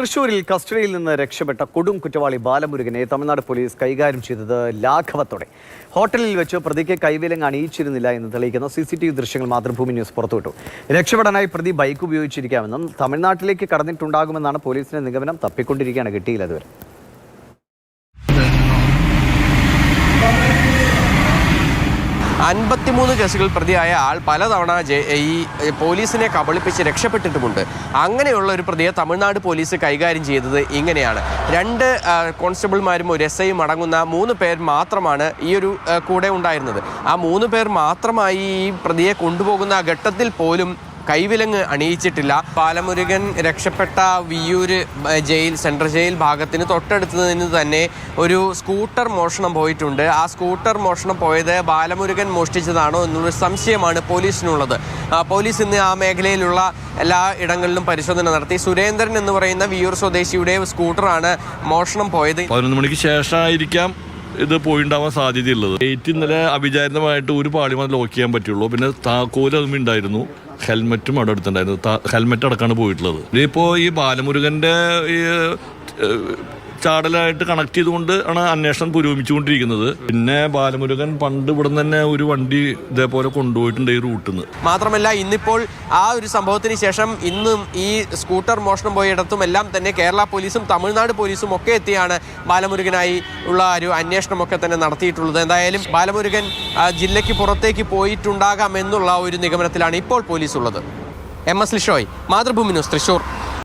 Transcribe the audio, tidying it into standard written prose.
തൃശൂരിൽ കസ്റ്റഡിയിൽ നിന്ന് രക്ഷപ്പെട്ട കൊടും കുറ്റവാളി ബാലമുരുകനെ തമിഴ്നാട് പോലീസ് കൈകാര്യം ചെയ്തത് ലാഘവത്തോടെ. ഹോട്ടലിൽ വെച്ച് പ്രതിക്ക് കൈവിലങ്ങ് അണിയിച്ചിരുന്നില്ല എന്ന് തെളിയിക്കുന്ന CCTV ദൃശ്യങ്ങൾ മാതൃഭൂമി ന്യൂസ് പുറത്തുവിട്ടു. രക്ഷപ്പെടാനായി പ്രതി ബൈക്ക് ഉപയോഗിച്ചിരിക്കാമെന്നും തമിഴ്നാട്ടിലേക്ക് കടന്നിട്ടുണ്ടാകുമെന്നാണ് പോലീസിന്റെ നിഗമനം. തപ്പിക്കൊണ്ടിരിക്കുകയാണ്, കിട്ടിയില്ല അതുവരെ. അൻപത്തിമൂന്ന് കേസുകൾ പ്രതിയായ ആൾ പലതവണ ഈ പോലീസിനെ കബളിപ്പിച്ച് രക്ഷപ്പെട്ടിട്ടുമുണ്ട്. അങ്ങനെയുള്ള ഒരു പ്രതിയെ തമിഴ്നാട് പോലീസ് കൈകാര്യം ചെയ്തത് ഇങ്ങനെയാണ്. 2 കോൺസ്റ്റബിൾമാരും ഒരു SIയും അടങ്ങുന്ന 3 പേർ മാത്രമാണ് ഈ ഒരു കൂടെ ഉണ്ടായിരുന്നത്. ആ 3 പേർ മാത്രമായി ഈ പ്രതിയെ കൊണ്ടുപോകുന്ന ഘട്ടത്തിൽ പോലും കൈവിലങ്ങ് അണിയിച്ചിട്ടില്ല. ബാലമുരുകൻ രക്ഷപ്പെട്ട വിയ്യൂർ ജയിൽ, സെൻട്രൽ ജയിൽ ഭാഗത്തിന് തൊട്ടടുത്ത് നിന്ന് തന്നെ ഒരു സ്കൂട്ടർ മോഷണം പോയിട്ടുണ്ട്. ആ സ്കൂട്ടർ മോഷണം പോയത് ബാലമുരുകൻ മോഷ്ടിച്ചതാണോ എന്നൊരു സംശയമാണ് പോലീസിനുള്ളത്. പോലീസ് ഇന്ന് ആ മേഖലയിലുള്ള എല്ലാ ഇടങ്ങളിലും പരിശോധന നടത്തി. സുരേന്ദ്രൻ എന്ന് പറയുന്ന വിയ്യൂർ സ്വദേശിയുടെ സ്കൂട്ടറാണ് മോഷണം പോയത്. 11 മണിക്ക് ശേഷമായിരിക്കാം ഇത് പോയിണ്ടാവാൻ സാധ്യതയുള്ളത്. ഗേറ്റ് ഇന്നലെ അവിചാരിതമായിട്ട് ഒരു പാളിമാർ ലോക്ക് ചെയ്യാൻ പറ്റുള്ളൂ. പിന്നെ താക്കോല് അതും ഉണ്ടായിരുന്നു, ഹെൽമെറ്റും അവിടെ അടുത്തുണ്ടായിരുന്നു. ഹെൽമെറ്റ് അടക്കമാണ് പോയിട്ടുള്ളത്. ഇതിപ്പോൾ ഈ ബാലമുരുകൻ്റെ ഈ ചാടലായിട്ട് കണക്ട് ചെയ്തുകൊണ്ട് ആണ് അന്വേഷണം പുരോഗമിച്ചുകൊണ്ടിരിക്കുന്നത്. പിന്നെ ബാലമുരുകൻ പണ്ട് ഇവിടെ തന്നെ ഒരു വണ്ടി ഇതേപോലെ കൊണ്ടുപോയിട്ടുണ്ട് ഈ റൂട്ടിൽ നിന്ന്. മാത്രമല്ല, ഇന്നിപ്പോൾ ആ ഒരു സംഭവത്തിന് ശേഷം ഇന്നും ഈ സ്കൂട്ടർ മോഷണം പോയിടത്തും എല്ലാം തന്നെ കേരള പോലീസും തമിഴ്നാട് പോലീസും ഒക്കെ എത്തിയാണ് ബാലമുരുകനായി ഉള്ള ഒരു അന്വേഷണമൊക്കെ തന്നെ നടത്തിയിട്ടുള്ളത്. എന്തായാലും ബാലമുരുകൻ ജില്ലയ്ക്ക് പുറത്തേക്ക് പോയിട്ടുണ്ടാകാം എന്നുള്ള ഒരു നിഗമനത്തിലാണ് ഇപ്പോൾ പോലീസ് ഉള്ളത്. MS Lishoy, Mathrubhumi news, Thrissur.